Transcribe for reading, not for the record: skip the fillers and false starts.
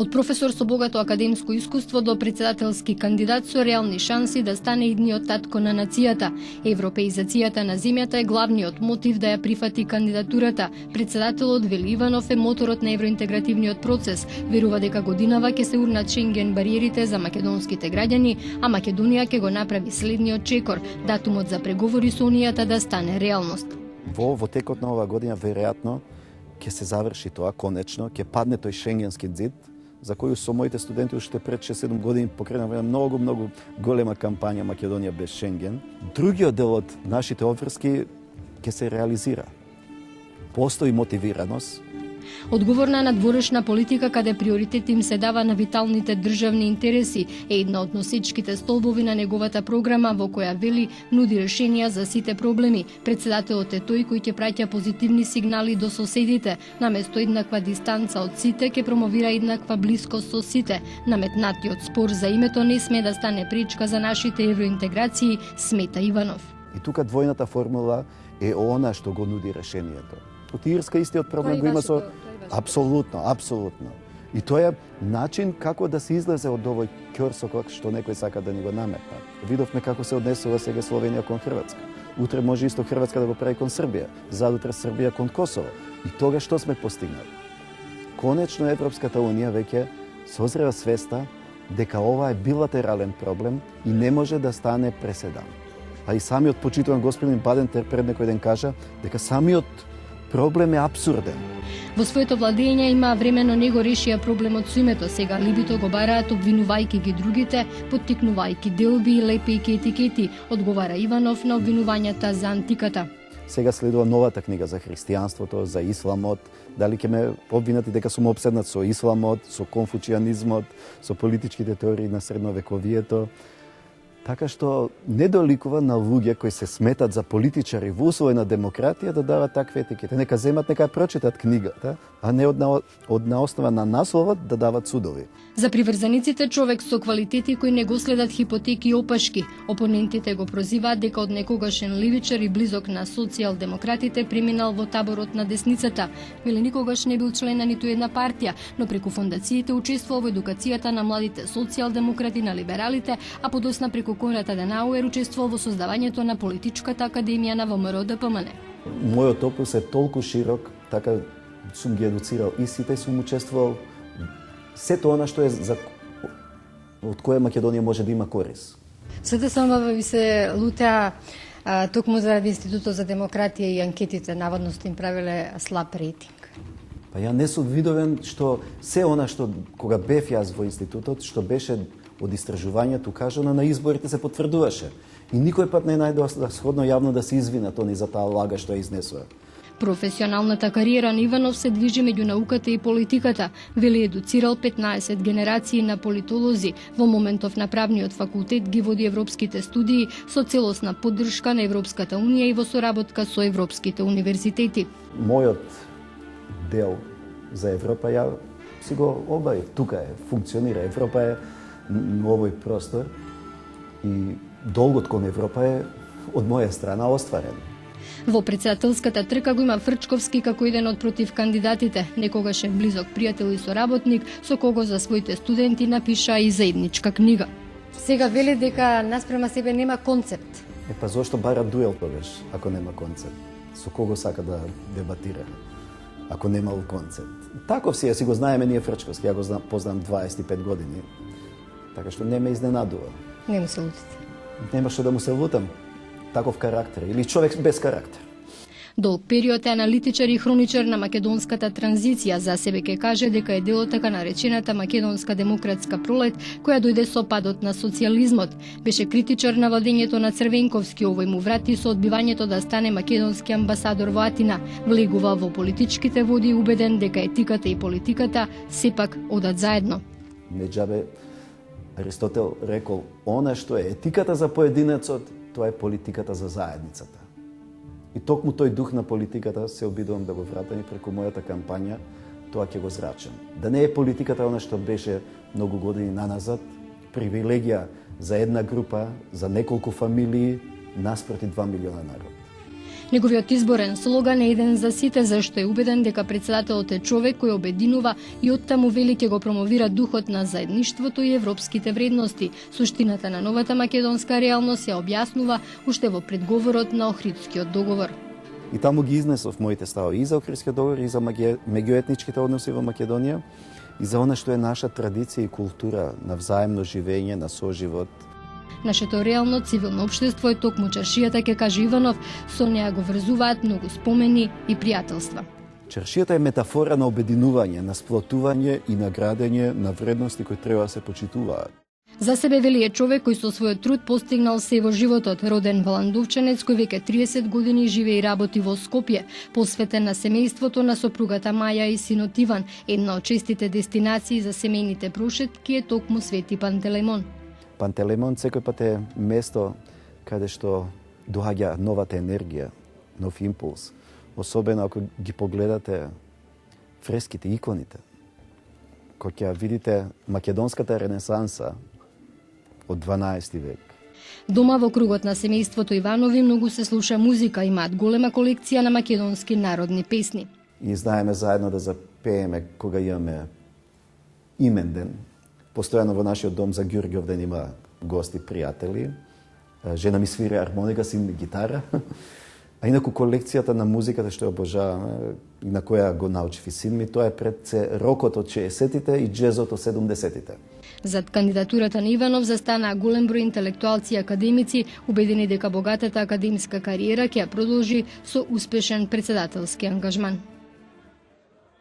Од професор со богато академско искуство до председателски кандидат со реални шанси да стане идниот татко на нацијата. Европеизацијата на земјата е главниот мотив да ја прифати кандидатурата. Председателот вели Иванов е моторот на евроинтегративниот процес. Верува дека годинава ќе се урнат Шенген бариерите за македонските граѓани, а Македонија ќе го направи следниот чекор – датумот за преговори со Унијата да стане реалност. Во текот на оваа година веројатно ќе се заврши тоа, конечно, ќе падне тој шенгенски зид, за кој со моите студенти уште пред 6-7 години покренавме многу голема кампања Македонија без Шенген. Другиот дел од нашите обврски ќе се реализира. Постои мотивираност. Одговорна надворешна политика каде приоритет им се дава на виталните државни интереси е една од носечките столбови на неговата програма во која вели нуди решенија за сите проблеми. Председателот е тој кој ќе праќа позитивни сигнали до соседите, наместо еднаква дистанца од сите ќе промовира еднаква блискост со сите. Наметнатиот спор за името не сме да стане пречка за нашите евроинтеграции, смета Иванов. И тука двојната формула е она што го нуди решението. Од Ирска истиот проблем го има со... Апсолутно. И тоа е начин како да се излезе од овој ќорсок што некој сака да ни го наметна. Видовме како се однесува сега Словенија кон Хрватска. Утре може исто Хрватска да го прави кон Србија, задутре Србија кон Косово. И тога што сме постигнали? Конечно Европската Унија веќе созрева свеста дека ова е билатерален проблем и не може да стане преседан. А и самиот почитуван господин Бадентер пред некој ден кажа дека самиот проблем е апсурден. Во своето владење има времено не го решија проблемот со името, сега либито го бараат обвинувајќи ги другите, поттикнувајќи делби и лепејќи етикети, одговара Иванов на обвинувањата за антиката. Сега следува новата книга за христијанството, за исламот, дали ќе ме обвинати дека сум обседнат со исламот, со конфуцијанизмот, со политичките теории на средновековието. Така што не доликува на луѓе кои се сметат за политичари во услови на демократија да дават такви етикети. Нека земат, нека прочитат книгата, а не од на основа на насловот да дават судови. За приврзаниците човек со квалитети кои не го следат хипотеки и опашки. Опонентите го прозиваат дека од некогашен левичар и близок на социјалдемократите преминал во таборот на десницата. Вели никогаш не бил член на ниту една партија, но преку фондациите учествувал во едукацијата на младите социјалдемократи, на либералите, а подосна преку Конрад Аденауер учествувал во создавањето на политичката академија на ВМРО ДПМН. Мојот опус е толку широк, така сум ги едуцирал и сите, сум учествувал сето она што е за од кое Македонија може да има корис. Сите самови ви се лутеа токму заради Институтот за демократија и анкетите, наводно сте им правиле слаб рейтинг. Па ја не сум видовен што се она што кога бев јас во институтот, што беше од истражувањето кажано на изборите се потврдуваше. И никој пат не најдоа сходно јавно да се извинат они за таа лага што ја изнесува. Професионалната кариера на Иванов се движи меѓу науката и политиката. Вели едуцирал 15 генерации на политолози. Во моментов на правниот факултет ги води европските студии со целосна поддршка на Европската Унија и во соработка со европските универзитети. Мојот дел за Европа ја си го обавив. Тука е, функционира. Европа е овој простор и долгот кон Европа е од моја страна остварен. Во председателската трка го има Фрчковски како еден од против кандидатите, некогашен близок пријател и соработник со кого за своите студенти напиша и заедничка книга. Сега вели дека наспрема себе нема концепт. Па зошто бара дуел тогаш, ако нема концепт? Со кого сака да дебатира, ако немал концепт? Таков си го знаеме ние Фрчковски, ја го познам 25 години. Така што не ме изненадува. Не му се лутите. Нема што да му се лутам. Таков карактер или човек без карактер. Долг период е аналитичар и хроничар на македонската транзиција. За себе ке каже дека е дел од така наречената македонска демократска пролет, која дојде со падот на социјализмот. Беше критичар на владењето на Црвенковски, овој му врати со одбивањето да стане македонски амбасадор во Атина. Влегува во политичките води и убеден дека етиката и политиката сепак одат заедно. Неџабе Аристотел рекол, она што е етиката за поединецот, тоа е политиката за заедницата. И токму тој дух на политиката се обидувам да го вратам и преку мојата кампања, тоа ќе го зрачам. Да не е политиката она што беше многу години наназад, привилегија за една група, за неколку фамилии, наспроти 2 милиона народ. Неговиот изборен слоган е еден за сите, зашто е убеден дека председателот е човек кој обединува и оттаму вели ќе го промовира духот на заедништвото и европските вредности. Суштината на новата македонска реалност ја објаснува уште во предговорот на Охридскиот договор. И таму ги изнесов моите ставови и за Охридскиот договор, и за меѓуетничките односи во Македонија, и за она што е наша традиција и култура на взаемно живење, на соживот. Нашето реално цивилно општество е токму чаршијата, ке каже Иванов, со неа го врзуваат многу спомени и пријателства. Чаршијата е метафора на обединување, на сплотување и на градење на вредности кои треба да се почитуваат. За себе вели е човек кој со својот труд постигнал се во животот, роден валандовчанец кој веќе 30 години живее и работи во Скопје, посветен на семејството на сопругата Маја и синот Иван. Една од честите дестинации за семејните прошетки е токму Свети Пантелеймон. Пантелеймон секој пат е место каде што доаѓа новата енергија, нов импулс. Особено ако ги погледате фреските, иконите. Кога ќе видите македонската ренесанса од 12 век. Дома во кругот на семејството Иванови многу се слуша музика, имаат голема колекција на македонски народни песни. И знаеме заедно да запееме кога имаме имен ден. Постојано во нашиот дом за Ѓурѓов ден има гости, пријатели. Жена ми свири армоника, син ми гитара. А инаку колекцијата на музиката што ја обожаваме, на која го научив и син ми, тоа е пред се рокот од 60-тите и джезот од 70-тите. Зад кандидатурата на Иванов застана голем број интелектуалци и академици, убедени дека богатата академска кариера ќе ја продолжи со успешен председателски ангажман.